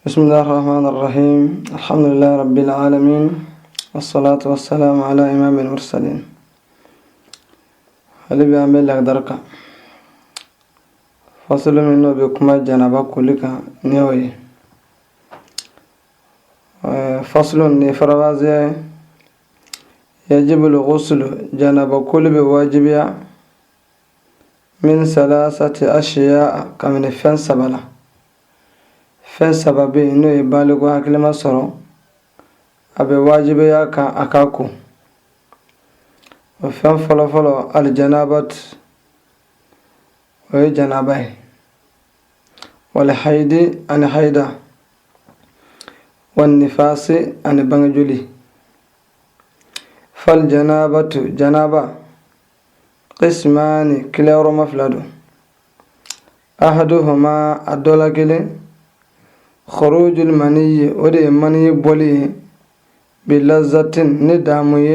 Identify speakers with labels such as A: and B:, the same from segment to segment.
A: بسم الله الرحمن الرحيم. الحمد لله رب العالمين، والصلاة والسلام على إمام المرسلين. هل بيعمل لك دركة فصل منه بكما جنابا كلك نيوي فصل نفروازي يجب الغسل جنابا كل بواجبيا من ثلاثة أشياء كمن فن سبلا فن سببي إنه يبالغ كلمة صرو أبي واجبيا كأكاكو وفن فلو الجنابة وهي جنابه والحيد أن حيدا والنفاس أن بنجلي. فالجنابة جنابة قسمان كلا مفلد أحدهما الدولة خروج المني ودي مني بولي بلذة ندامي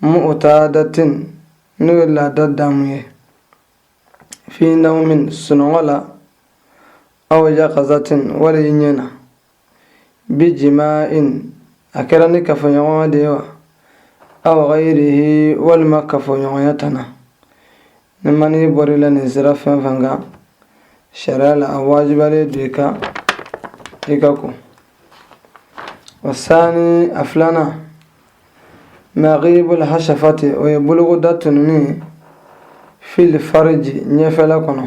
A: مؤتادة نولا ددامي في نوم سنولا أو يقظة ولينينا بجماع أكرني كفنيوان ديوا أو غيره والما كفنيوانتنا نماني بوريلا نزرا فنفنغا شرال أواجب لي ديكاكو. والثاني أفلانا مغيب الحشفة ويبلغ داتنني في الفرج نيفلا كنو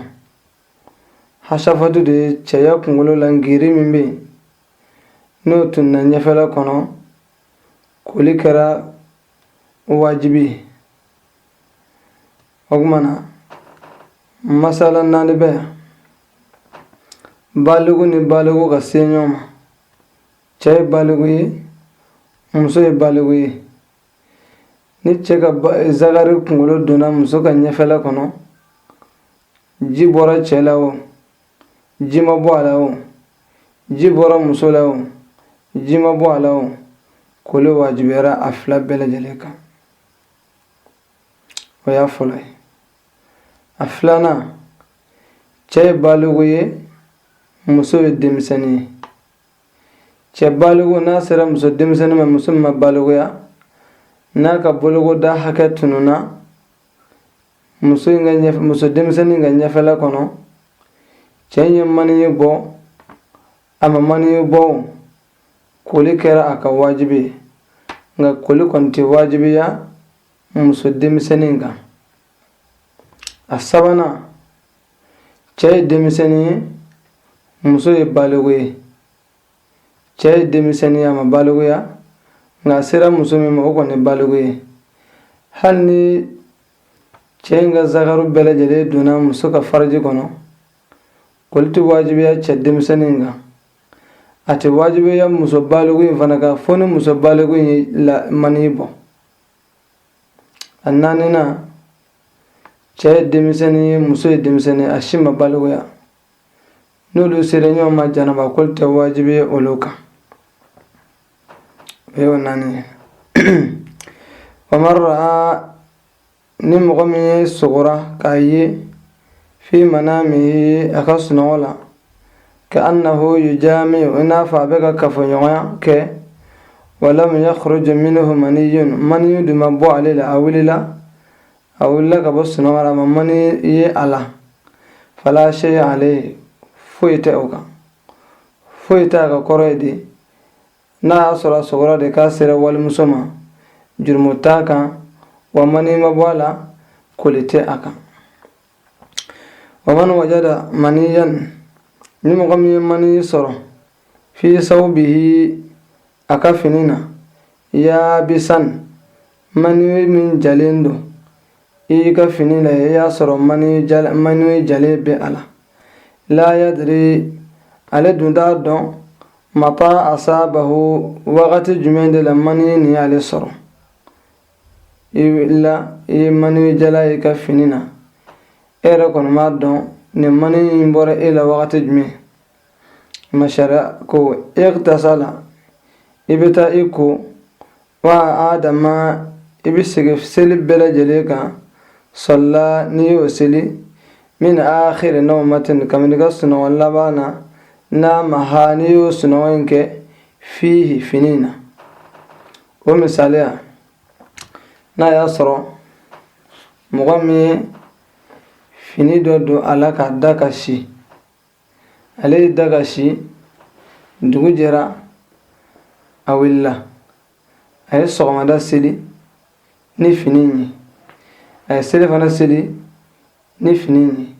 A: حشفة دي تشيا كنغلو لنجيري من بي نوتن نيفلا كنو كولي كرا واجبي أغمنا مثلا نانبه بالغو غسين يوم تشي بالغوي مسوي بالغوي nicheka zagari kungolo dona muso ka nyefela kono ji bora chelawo ji mabo alawo ji bora muso lawo ji mabo alawo kolo wajibera afla bela jaleka waya folay aflana chay balugoye muso demsani chay balugo nasira muso demsani ma muso ma balugoya naka bulugo da hakatununa muso demsani nga nyafela kono chenye mani bo ama mani bo kuli kera aka wajibi nga kuli konti wajibi ya muso demsani nga asabana chay demsani muso yebalugo chay demsani ama balugo ya nga sira musumi ma ko ne balugo hal ni cenga zagaru bela jele duna musuka farji kono kulti wajibi ya chaddim saninga ati wajibi ya muso balugo fanaka fonu muso balugo la manibo annanina chaddim sani muso dim sani ashima balugo ya nulu sira nyoma janaba kulti wajibi ya uluka بيوناني ومن رأى نمغمي صغرى كاي في منامه أخص نولا كأنه يجامع إنافع بك كفنيويا كي ولم يخرج منه مني دمبو عليه أولي لا أولي لك بس نولا مني يألا فلا شيء عليه فويتأوكا كوريدي na asura sugura de kasira wal musuma jurmutaka wa mani mabwala kulite aka wa man wajada maniyan nimqami mani soro fi sawbihi akafinina ya bisan mani min jalendo ika finina ya soro mani jalebe ala la yadri ala dunda don متى أصابه وقت جمعند لمني نيال الصر إلا يمني جلاي كفننا إيركون مادون نمني ينبر إلى وقت جمع مشارع كو اغتسل إبتا إكو وعاد ما إبسكف سلب بلا جليكا صلى نيو سلي من آخر نومة كمن قصنا واللبانا na mahani yo sunowenke fihi finina. O misaliya na ya sɔrɔ mɔgɔ min ye fini dɔ don a la k'a da ka si, ale ye da ka si, dugu jɛra a wulila, a ye sɔgɔmada seli ni fini in ye, a ye seli fana seli ni fini in ye,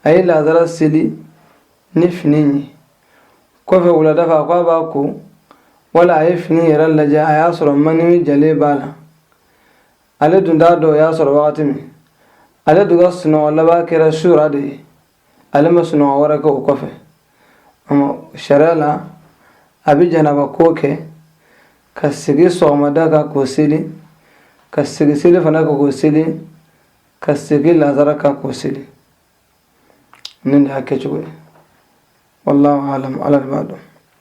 A: a ye lazara seli ni fini in ye, kɔfɛ wulada fɛ a ko a b'a ko, wala a ye fini yɛrɛ lajɛ a y'a sɔrɔ mani jɛlen b'a la, ale dun t'a dɔn o y'a sɔrɔ wagati min, ale dun ka sunɔgɔ laban kɛra sura de ye, ale ma sunɔgɔ wɛrɛ kɛ o kɔfɛ. Sariya la a bɛ janaba ko kɛ ka segin sɔgɔmada kan k'o seli, ka segin seli fana kan k'o seli, ka segin lazara kan k'o seli. Nin de y'a kɛcogo ye. Wallahu alam, Ala de b'a dɔn.